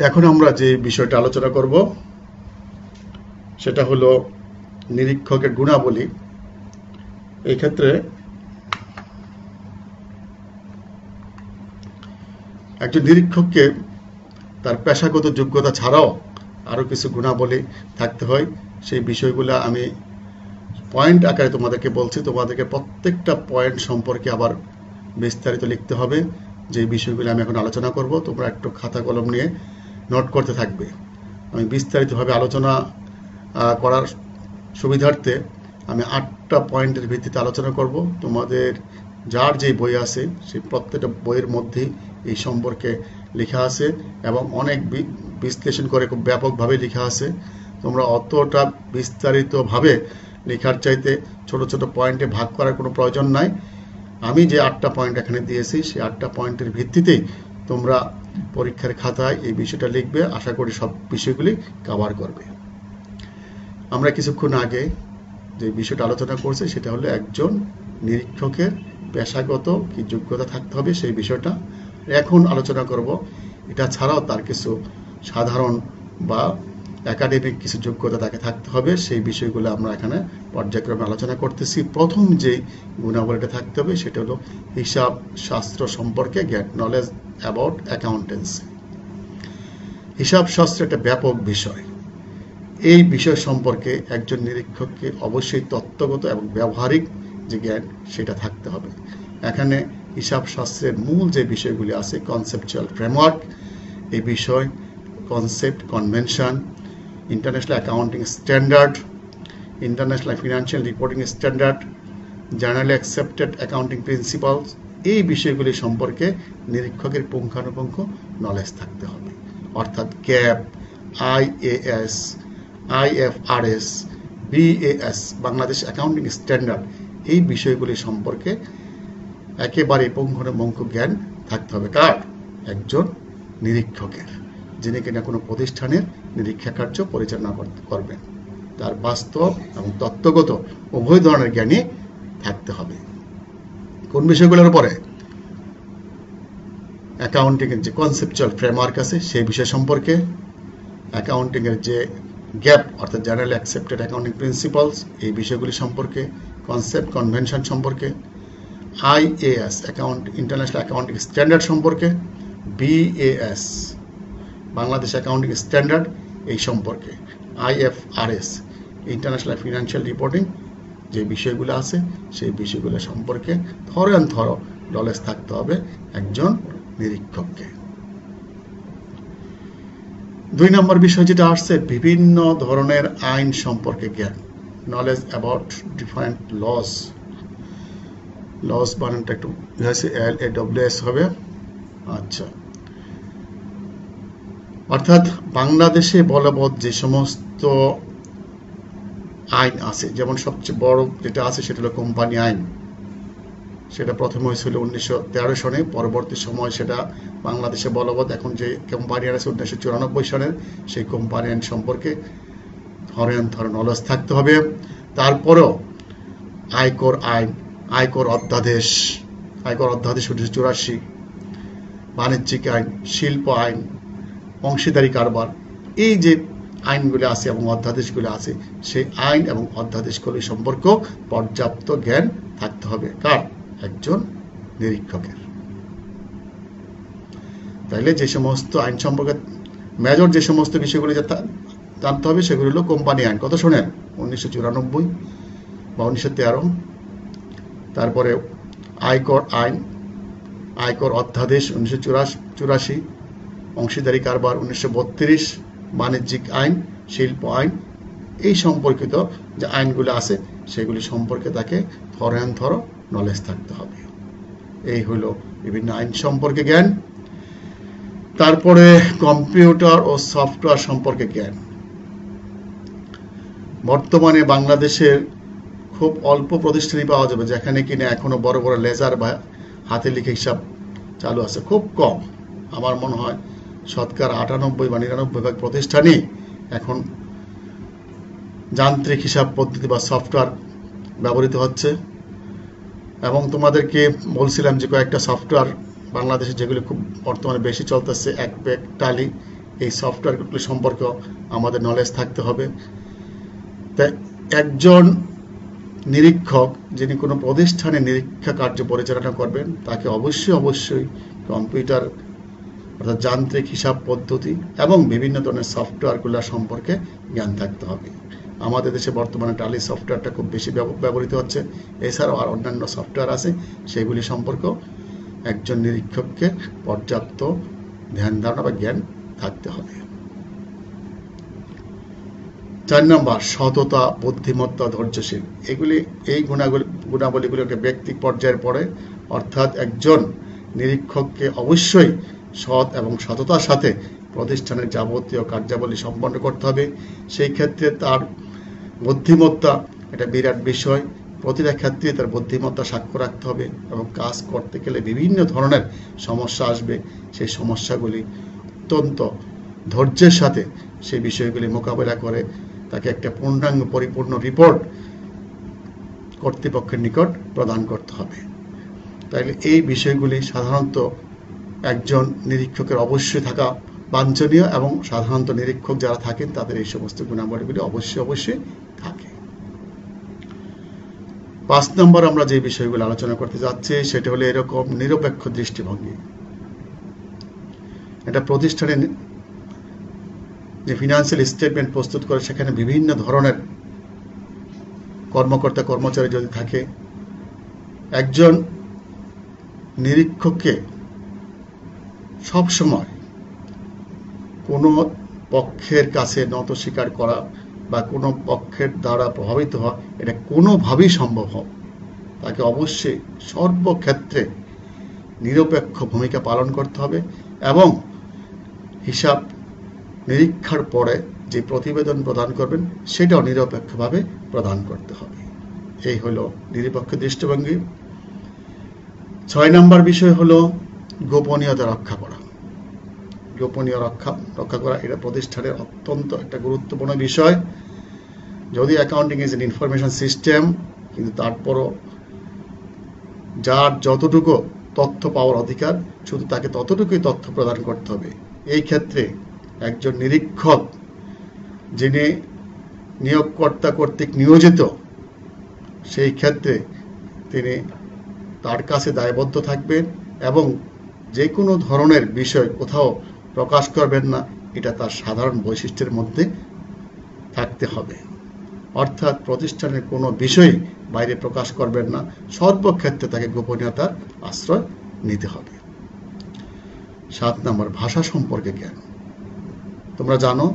এখন আমরা যে বিষয়টা আলোচনা করব সেটা হলো নিরীক্ষকের গুণাবলী। এই ক্ষেত্রে একজন নিরীক্ষককে তার পেশাগত যোগ্যতা ছাড়াও আরো কিছু গুণাবলী থাকতে হয়। সেই বিষয়গুলো আমি পয়েন্ট আকারে তোমাদেরকে বলছি, তোমাদেরকে প্রত্যেকটা পয়েন্ট সম্পর্কে আবার বিস্তারিত লিখতে হবে। যে বিষয়গুলো আমি এখন আলোচনা করব তোমরা একটু খাতা কলম নিয়ে নোট করতে থাকবে। আমি বিস্তারিতভাবে আলোচনা করার সুবিধার্থে আমি 8টা পয়েন্টের ভিত্তিতে আলোচনা করব। তোমাদের যার যে বই আছে সেই প্রত্যেকটা বইয়ের মধ্যেই এই সম্পর্কে লেখা আছে এবং অনেক বিশ্লেষণ করে খুব ব্যাপকভাবে লেখা আছে। তোমরা অতটা বিস্তারিতভাবে লেখার চাইতে ছোট ছোট পয়েন্টে ভাগ করার কোনো প্রয়োজন নাই। আমি যে 8টা পয়েন্ট এখানে দিয়েছি সেই 8টা পয়েন্টের ভিত্তিতেই তোমরা পরীক্ষার খাতায় এই বিষয়টা লিখবে। আশা করি সব বিষয়গুলি কভার করবে। আমরা কিছুক্ষণ আগে যে বিষয়টা আলোচনা করছি সেটা হলো একজন নিরীক্ষকের পেশাগত কি যোগ্যতা থাকতে হবে সেই বিষয়টা এখন আলোচনা করব। এটা ছাড়াও তার কিছু সাধারণ বা একাডেমিক কিছু যোগ্যতা তাকে থাকতে হবে, সেই বিষয়গুলো আমরা এখানে পর্যায়ক্রমে আলোচনা করতেছি। প্রথম যে গুণাবলীটা থাকতে হবে সেটা হলো হিসাব শাস্ত্র সম্পর্কে জ্ঞান, নলেজ অ্যাবাউট অ্যাকাউন্টেন্সি। হিসাব শাস্ত্র একটা ব্যাপক বিষয়। এই বিষয় সম্পর্কে একজন নিরীক্ষককে অবশ্যই তত্ত্বগত এবং ব্যবহারিক যে জ্ঞান সেটা থাকতে হবে। এখানে হিসাব শাস্ত্রের মূল যে বিষয়গুলি আছে, কনসেপচুয়াল ফ্রেমওয়ার্ক, এই বিষয়, concept, convention, international accounting standard, international financial reporting standard, generally accepted accounting principles, এই বিষয়গুলি সম্পর্কে নিরীক্ষকের পুঙ্খানুপুঙ্খ নলেজ থাকতে হবে। অর্থাৎ GAAP, IAS, IFRS, BAS, Bangladesh accounting standard, এই বিষয়গুলি সম্পর্কে একেবারে পুঙ্খানুপুঙ্খ জ্ঞান থাকতে হবে। কার? একজন নিরীক্ষকের, যিনি কিনা কোনো প্রতিষ্ঠানের নিরীক্ষা কার্য পরিচালনা করবেন। তার বাস্তব এবং তত্ত্বগত উভয় ধরনের জ্ঞানই থাকতে হবে। কোন বিষয়গুলোর উপরে? অ্যাকাউন্টিং এর যে কনসেপচুয়াল ফ্রেমওয়ার্ক আছে সেই বিষয় সম্পর্কে, অ্যাকাউন্টিং এর যে গ্যাপ অর্থাৎ জার্নালি অ্যাকসেপ্টেড অ্যাকাউন্টিং প্রিন্সিপালস, এই বিষয়গুলি সম্পর্কে, কনসেপ্ট কনভেনশন সম্পর্কে, IAS ইন্টারন্যাশনাল অ্যাকাউন্টিং স্ট্যান্ডার্ড সম্পর্কে, BAS বাংলাদেশ অ্যাকাউন্টিং স্ট্যান্ডার্ড এই সম্পর্কে, IFRS ইন্টারন্যাশনাল ফিনান্সিয়াল রিপোর্টিং যে বিষয়গুলো আছে সেই বিষয়গুলো সম্পর্কে থর নলেজ থাকতে হবে একজন নিরীক্ষককে। 2 নম্বর বিষয় যেটা আসছে, বিভিন্ন ধরনের আইন সম্পর্কে জ্ঞান, নলেজ অ্যাবাউট ডিফারেন্ট লস বানানটা একটু LAWS হবে। আচ্ছা, অর্থাৎ বাংলাদেশে বলবৎ যে সমস্ত আইন আছে, যেমন সবচেয়ে বড় যেটা আছে সেটা হলো কোম্পানি আইন। সেটা প্রথমে হয়েছিল 1913 সনে, পরবর্তী সময় সেটা বাংলাদেশে বলবৎ এখন যে কোম্পানি আইন আছে 1994 সনের, সেই কোম্পানি আইন সম্পর্কে থর নলেজ থাকতে হবে। তারপরেও আয়কর আইন, আয়কর অধ্যাদেশ 1984, বাণিজ্যিক আইন, শিল্প আইন, অংশীদারি কারবার, এই যে আইনগুলো আছে এবং অধ্যাদেশগুলো আছে সেই আইন এবং অধ্যাদেশগুলি সম্পর্কেও পর্যাপ্ত জ্ঞান থাকতে হবে। কার? একজন নিরীক্ষকের। তাইলে যে সমস্ত আইন সম্পর্কে মেজর যে সমস্ত বিষয়গুলি জানতে হবে সেগুলি হলো কোম্পানি আইন, কত শোনেন? 1994 বা 1913। তারপরে আয়কর আইন, আয়কর অধ্যাদেশ 1984, অংশীদারি কারবার 1932, বাণিজ্যিক আইন, শিল্প আইন, এই সম্পর্কিত যে আইনগুলো আছে সেগুলি সম্পর্কে তাকে থর নলেজ থাকতে হবে। এই হলো বিভিন্ন আইন সম্পর্কে জ্ঞান। তারপরে কম্পিউটার ও সফটওয়্যার সম্পর্কে জ্ঞান। বর্তমানে বাংলাদেশের খুব অল্প প্রতিষ্ঠানই পাওয়া যাবে যেখানে কিনা এখনো বড় বড় লেজার বা হাতে লিখে হিসাব চালু আছে, খুব কম। আমার মনে হয় শতকরা 98 বা 99 প্রতিষ্ঠানই এখন যান্ত্রিক হিসাব পদ্ধতি বা সফটওয়্যার ব্যবহৃত হচ্ছে। এবং তোমাদেরকে বলছিলাম যে কয়েকটা সফটওয়্যার বাংলাদেশে যেগুলো খুব বর্তমানে বেশি চলতেছে, একপেক, টালি, এই সফটওয়্যারগুলি সম্পর্কে আমাদের নলেজ থাকতে হবে। তাই একজন নিরীক্ষক যিনি কোনো প্রতিষ্ঠানে নিরীক্ষা কার্য পরিচালনা করবেন তাকে অবশ্যই কম্পিউটার অর্থাৎ যান্ত্রিক হিসাব পদ্ধতি এবং বিভিন্ন ধরনের সফটওয়্যারগুলো সম্পর্কে জ্ঞান থাকতে হবে। আমাদের দেশে বর্তমানে টালি সফটওয়্যারটা খুব বেশি ব্যবহৃত হচ্ছে, এছাড়াও আর অন্যান্য সফটওয়্যার আছে, সেগুলি সম্পর্কেও একজন নিরীক্ষককে পর্যাপ্ত ধ্যান ধারণা বা জ্ঞান থাকতে হবে। 4 নম্বর, সততা, বুদ্ধিমত্তা, ধৈর্যশীল। এই গুণাবলীগুলোকে ব্যক্তি পর্যায়ের পরে, অর্থাৎ একজন নিরীক্ষককে অবশ্যই সৎ এবং সততার সাথে প্রতিষ্ঠানের যাবতীয় কার্যাবলী সম্পন্ন করতে হবে। সেই ক্ষেত্রে তার বুদ্ধিমত্তা এটা বিরাট বিষয়। প্রতিটা ক্ষেত্রে তার বুদ্ধিমত্তা সাক্ষ্য রাখতে হবে এবং কাজ করতে গেলে বিভিন্ন ধরনের সমস্যা আসবে। সেই সমস্যাগুলি অত্যন্ত ধৈর্যের সাথে সেই বিষয়গুলি মোকাবেলা করে তাকে একটা পূর্ণাঙ্গ পরিপূর্ণ রিপোর্ট কর্তৃপক্ষের নিকট প্রদান করতে হবে। তাইলে এই বিষয়গুলি সাধারণত একজন নিরীক্ষকের অবশ্যই থাকা বাঞ্ছনীয় এবং সাধারণত নিরীক্ষক যারা থাকেন তাদের এই সমস্ত গুণাবলীগুলি অবশ্যই থাকে। 5 নম্বর আমরা যে বিষয়গুলো আলোচনা করতে যাচ্ছি সেটা হলো এরকম নিরপেক্ষ দৃষ্টিভঙ্গি। এটা প্রতিষ্ঠানে যে ফিনান্সিয়াল স্টেটমেন্ট প্রস্তুত করে সেখানে বিভিন্ন ধরনের কর্মকর্তা কর্মচারী যদি থাকে, একজন নিরীক্ষককে সবসময় কোনো পক্ষের কাছে নত স্বীকার করা বা কোনো পক্ষের দ্বারা প্রভাবিত হওয়া এটা কোনোভাবেই সম্ভব হয়। তাকে অবশ্যই সর্বক্ষেত্রে নিরপেক্ষ ভূমিকা পালন করতে হবে এবং হিসাব নিরীক্ষার পরে যে প্রতিবেদন প্রদান করবেন সেটাও নিরপেক্ষভাবে প্রদান করতে হবে। এই হলো নিরপেক্ষ দৃষ্টিভঙ্গি। 6 নম্বর বিষয় হলো গোপনীয়তা রক্ষা করা। গোপনীয় রক্ষা করা এটা প্রতিষ্ঠানের অত্যন্ত একটা গুরুত্বপূর্ণ বিষয়। যদি accounting is an information system, কিন্তু তারপরও যার যতটুকু তথ্য পাওয়ার অধিকার শুধু তাকে ততটুকুই তথ্য প্রদান করতে হবে। এই ক্ষেত্রে একজন নিরীক্ষক যিনি নিয়োগকর্তা কর্তৃক নিয়োজিত, সেই ক্ষেত্রে তিনি তার কাছে দায়বদ্ধ থাকবেন এবং যে কোনো ধরনের বিষয় কোথাও প্রকাশ করবেন না, এটা তার সাধারণ বৈশিষ্ট্যের মধ্যে থাকতে হবে। অর্থাৎ প্রতিষ্ঠানের কোনো বিষয় বাইরে প্রকাশ করবেন না, সর্বক্ষেত্রে তাকে গোপনীয়তার আশ্রয় নিতে হবে। 7 নম্বর, ভাষা সম্পর্কে জ্ঞান। তোমরা জানো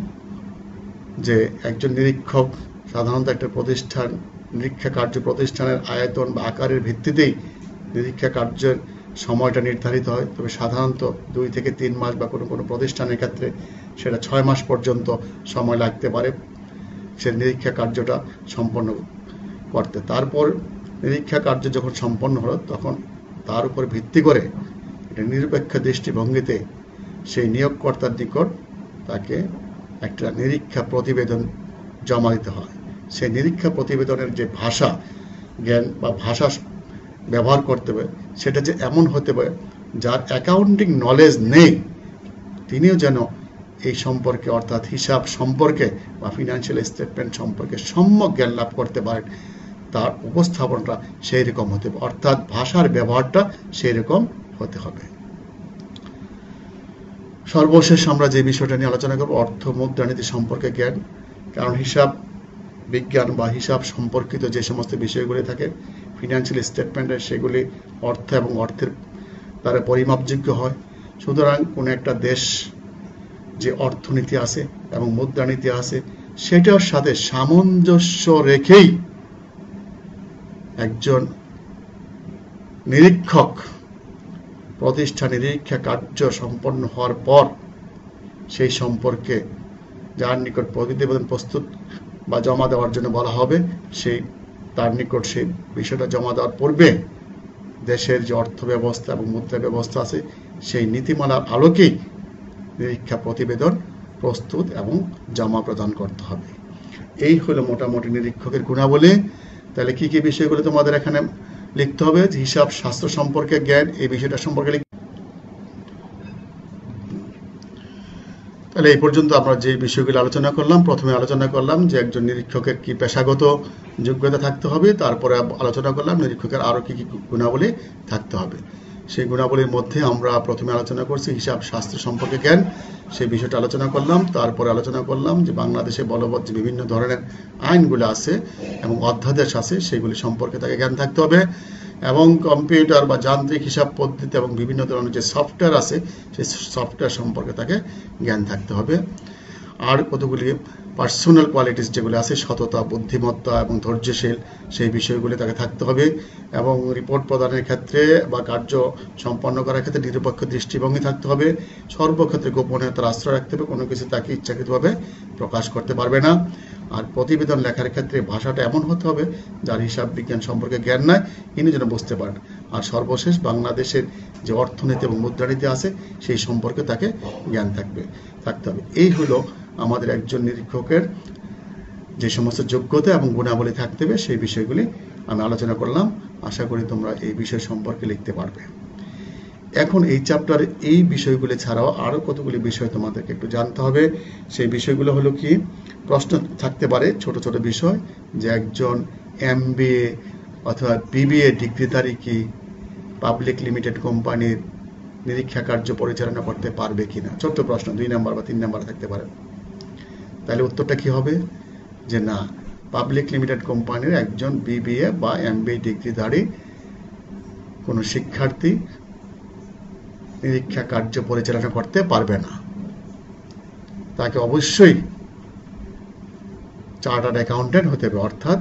যে একজন নিরীক্ষক সাধারণত একটা প্রতিষ্ঠান নিরীক্ষা কার্য প্রতিষ্ঠানের আয়তন বা আকারের ভিত্তিতেই নিরীক্ষা কার্যের সময়টা নির্ধারিত হয়। তবে সাধারণত 2 থেকে 3 মাস বা কোনো প্রতিষ্ঠানের ক্ষেত্রে সেটা 6 মাস পর্যন্ত সময় লাগতে পারে সে নিরীক্ষা কার্যটা সম্পন্ন করতে। তারপর নিরীক্ষা কার্য যখন সম্পন্ন হলো তখন তার উপর ভিত্তি করে এটা নিরপেক্ষ দৃষ্টিভঙ্গিতে সেই নিয়োগকর্তার নিকট তাকে একটা নিরীক্ষা প্রতিবেদন জমা দিতে হয়। সেই নিরীক্ষা প্রতিবেদনের যে ভাষা জ্ঞান বা ভাষা ব্যবহার করতে হবে সেটা যে এমন হতে পারে যার অ্যাকাউন্টিং নলেজ নেই তিনিও যেন এই সম্পর্কে অর্থাৎ হিসাব সম্পর্কে বা ফিনান্সিয়াল স্টেটমেন্ট সম্পর্কে সম্যক জ্ঞান লাভ করতে পারেন। তার উপস্থাপনটা সেই রকম হতে হবে, অর্থাৎ ভাষার ব্যবহারটা সেই রকম হতে হবে। সর্বশেষ আমরা যে বিষয়টা নিয়ে আলোচনা করব অর্থ মুদ্রানীতি সম্পর্কে জ্ঞান। কারণ হিসাব বিজ্ঞান বা হিসাব সম্পর্কিত যে সমস্ত বিষয়গুলি থাকে ফিনান্সিয়াল স্টেটমেন্টে সেগুলি অর্থ এবং অর্থের দ্বারা পরিমাপযোগ্য হয়। সুতরাং কোনো একটা দেশ যে অর্থনীতি আছে এবং মুদ্রানীতি আছে সেটার সাথে সামঞ্জস্য রেখেই একজন নিরীক্ষক প্রতিষ্ঠান নিরীক্ষা কার্য সম্পন্ন হওয়ার পর সেই সম্পর্কে যার নিকট প্রতিবেদন প্রস্তুত বা জমা দেওয়ার জন্য বলা হবে সেই তার নিকট সেই বিষয়টা জমা দেওয়ার পূর্বে দেশের যে অর্থ ব্যবস্থা এবং মুদ্রা ব্যবস্থা আছে সেই নীতিমালার আলোকেই নিরীক্ষা প্রতিবেদন প্রস্তুত এবং জমা প্রদান করতে হবে। এই হলো মোটামুটি নিরীক্ষকের গুণাবলী। তাহলে কি কি বিষয়গুলো তোমাদের এখানে লিখতে হবে? হিসাব শাস্ত্র সম্পর্কে জ্ঞান, এই বিষয়টা সম্পর্কে তাহলে এই পর্যন্ত আমরা যে বিষয়গুলো আলোচনা করলাম, প্রথমে আলোচনা করলাম যে একজন নিরীক্ষকের কি পেশাগত যোগ্যতা থাকতে হবে, তারপরে আলোচনা করলাম নিরীক্ষকের আরো কি কি গুণাবলী থাকতে হবে। সেই গুণাবলীর মধ্যে আমরা প্রথমে আলোচনা করছি হিসাব শাস্ত্র সম্পর্কে জ্ঞান, সেই বিষয়টা আলোচনা করলাম। তারপরে আলোচনা করলাম যে বাংলাদেশে বলবৎ যে বিভিন্ন ধরনের আইনগুলো আছে এবং অধ্যাদেশ আছে সেগুলি সম্পর্কে তাকে জ্ঞান থাকতে হবে, এবং কম্পিউটার বা যান্ত্রিক হিসাব পদ্ধতি এবং বিভিন্ন ধরনের যে সফটওয়্যার আছে সেই সফটওয়্যার সম্পর্কে তাকে জ্ঞান থাকতে হবে। আর কতগুলি পার্সোনাল কোয়ালিটিস যেগুলো আছে, সততা, বুদ্ধিমত্তা এবং ধৈর্যশীল, সেই বিষয়গুলি তাকে থাকতে হবে। এবং রিপোর্ট প্রদানের ক্ষেত্রে বা কার্য সম্পন্ন করার ক্ষেত্রে নিরপেক্ষ দৃষ্টিভঙ্গি থাকতে হবে। সর্বক্ষেত্রে গোপনীয়তার আশ্রয় রাখতে হবে, কোনো কিছু তাকে ইচ্ছাকৃতভাবে প্রকাশ করতে পারবে না। আর প্রতিবেদন লেখার ক্ষেত্রে ভাষাটা এমন হতে হবে যার হিসাব বিজ্ঞান সম্পর্কে জ্ঞান নাই ইনি যেন বুঝতে পারেন। আর সর্বশেষ বাংলাদেশের যে অর্থনীতি এবং মুদ্রানীতি আছে সেই সম্পর্কে তাকে জ্ঞান থাকতে হবে। এই হলো আমাদের একজন নিরীক্ষকের যে সমস্ত যোগ্যতা এবং গুণাবলী থাকতে হবে, সেই বিষয়গুলি আমি আলোচনা করলাম। আশা করি তোমরা এই বিষয় সম্পর্কে লিখতে পারবে। এখন এই চ্যাপ্টারে এই বিষয়গুলি ছাড়াও আরো কতগুলি বিষয় তোমাদেরকে একটু জানতে হবে। সেই বিষয়গুলো হলো কি, প্রশ্ন থাকতে পারে ছোট ছোট বিষয়, যে একজন MBA অথবা BBA ডিগ্রিধারী কি পাবলিক লিমিটেড কোম্পানির নিরীক্ষা কার্য পরিচালনা করতে পারবে কিনা। ছোট্ট প্রশ্ন, 2 নাম্বার বা 3 নাম্বার থাকতে পারে। তাহলে উত্তরটা কি হবে, যে না, পাবলিক লিমিটেড কোম্পানির একজন BBA বা MBA ডিগ্রিধারী কোনো শিক্ষার্থী নিরীক্ষা কার্য পরিচালনা করতে পারবে না। তাকে অবশ্যই চার্টার্ড অ্যাকাউন্টেন্ট হতে হবে, অর্থাৎ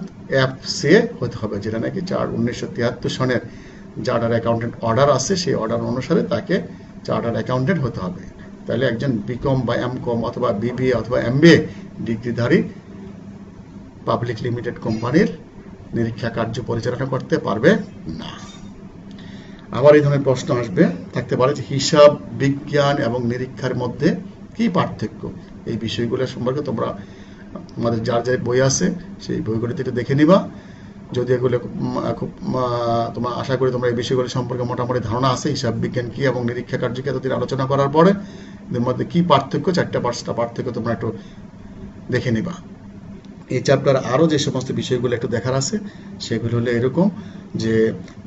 FCA হতে হবে, যেটা নাকি 1973 সনের চার্টার্ড অ্যাকাউন্টেন্ট অর্ডার আছে, সেই অর্ডার অনুসারে তাকে চার্টার্ড অ্যাকাউন্টেন্ট হতে হবে। তাহলে একজন BCom বা MCom অথবা BBA অথবা MBA ডিগ্রিধারী পাবলিক লিমিটেড কোম্পানির নিরীক্ষা কার্য পরিচালনা করতে পারবে না। আবার এই ধরনের প্রশ্ন থাকতে পারে যে হিসাব বিজ্ঞান এবং নিরীক্ষার মধ্যে কি পার্থক্য। এই বিষয়গুলো সম্পর্কে তোমরা আমাদের যার যার বই আছে সেই বইগুলোতে একটু দেখে নিবা। যদি এগুলো খুব তোমার আশা করি তোমরা এই বিষয়গুলো সম্পর্কে মোটামুটি ধারণা আছে, হিসাব বিজ্ঞান কি এবং নিরীক্ষা কার্য কি এতদিন আলোচনা করার পরে এর মধ্যে কি পার্থক্য, 4টা 5টা পার্থক্য তোমরা একটু দেখে নিবা। এই চ্যাপ্টার আরো যে সমস্ত বিষয়গুলো একটু দেখার আছে সেগুলো হলো এরকম, যে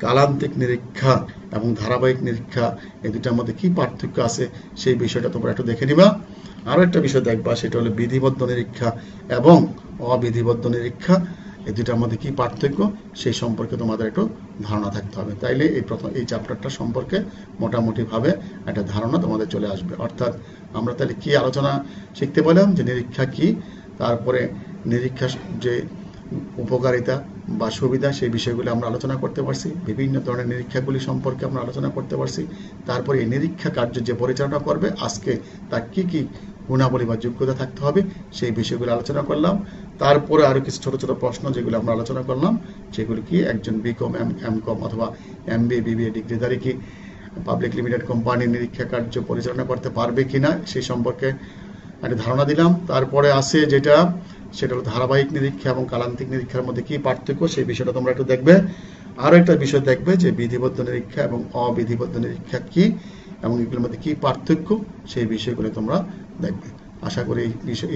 কালান্তিক নিরীক্ষা এবং ধারাবাহিক নিরীক্ষা এই দুটার মধ্যে কি পার্থক্য আছে সেই বিষয়টা তোমরা একটু দেখে নিবা। আরো একটা বিষয় দেখবা, সেটা হলো বিধিবদ্ধ নিরীক্ষা এবং অবিধিবদ্ধ নিরীক্ষা, এই দুটার মধ্যে কি পার্থক্য সেই সম্পর্কে তোমাদের একটু ধারণা থাকতে হবে। তাইলে এই চ্যাপ্টারটা সম্পর্কে মোটামুটি ভাবে একটা ধারণা তোমাদের চলে আসবে। অর্থাৎ আমরা তাহলে কি আলোচনা শিখতে পেলাম, যে নিরীক্ষা কি, তারপরে নিরীক্ষা যে উপকারিতা বা সুবিধা সেই বিষয়গুলো আমরা আলোচনা করতে পারছি, বিভিন্ন ধরনের নিরীক্ষাগুলি সম্পর্কে আমরা আলোচনা করতে পারছি। তারপরে এই নিরীক্ষা কার্য যে পরিচালনা করবে আজকে তার কি কি গুণাবলী বা যোগ্যতা থাকতে হবে সেই বিষয়গুলো আলোচনা করলাম। তারপরে আরো কিছু ছোট ছোট প্রশ্ন যেগুলো আমরা আলোচনা করলাম, সেগুলো কি একজন BCom MCom অথবা MBA BBA ডিগ্রিধারী কি পাবলিক লিমিটেড কোম্পানির নিরীক্ষা কার্য পরিচালনা করতে পারবে কিনা সেই সম্পর্কে একটা ধারণা দিলাম। তারপরে আছে সেটা হলো ধারাবাহিক নিরীক্ষা এবং কালান্তিক নিরীক্ষার মধ্যে কি পার্থক্য সেই বিষয়টা তোমরা একটু দেখবে। আরো একটা বিষয় দেখবে যে বিধিবদ্ধ নিরীক্ষা এবং অবিধিবদ্ধ নিরীক্ষা কি এবং এগুলোর মধ্যে কি পার্থক্য সেই বিষয়গুলো তোমরা দেখবে। আশা করি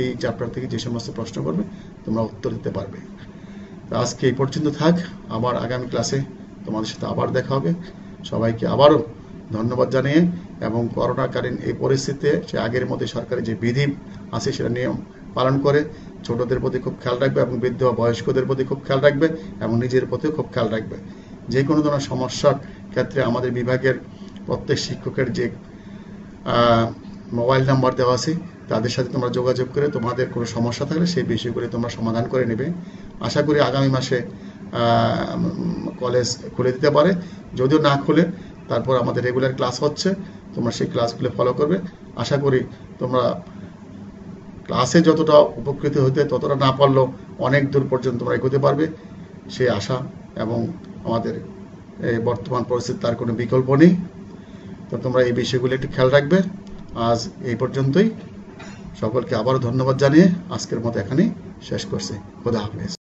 এই চ্যাপ্টার থেকে যে সমস্ত প্রশ্ন করবে তোমরা উত্তর দিতে পারবে। আজকে এই পর্যন্ত থাক, আবার আগামী ক্লাসে তোমাদের সাথে আবার দেখা হবে। সবাইকে আবারও ধন্যবাদ জানিয়ে, এবং করোনাকালীন এই পরিস্থিতিতে সে আগের মধ্যে সরকারি যে বিধি আছে সেটা নিয়ম পালন করে ছোটদের প্রতি খুব খেয়াল রাখবে এবং বৃদ্ধ বয়স্কদের প্রতি খুব খেয়াল রাখবে এবং নিজের প্রতিও খুব খেয়াল রাখবে। যে কোনো ধরনের সমস্যার ক্ষেত্রে আমাদের বিভাগের প্রত্যেক শিক্ষকের যে মোবাইল নাম্বার দেওয়া আছে তাদের সাথে তোমরা যোগাযোগ করে তোমাদের কোনো সমস্যা থাকলে সেই বিষয়গুলি তোমরা সমাধান করে নেবে। আশা করি আগামী মাসে কলেজ খুলে দিতে পারে, যদিও না খুলে তারপর আমাদের রেগুলার ক্লাস হচ্ছে, তোমরা সেই ক্লাসগুলো ফলো করবে। আশা করি তোমরা ক্লাসে যতটা উপকৃত হতে ততটা না পারলেও অনেক দূর পর্যন্ত তোমরা এগোতে পারবে সেই আশা, এবং আমাদের বর্তমান পরিস্থিতি তার কোনো বিকল্প নেই। তো তোমরা এই বিষয়গুলো একটু খেয়াল রাখবে। আজ এই পর্যন্তই, সকলকে আবারও ধন্যবাদ জানিয়ে আজকের মতো এখানেই শেষ করছি। খোদা হাফেজ।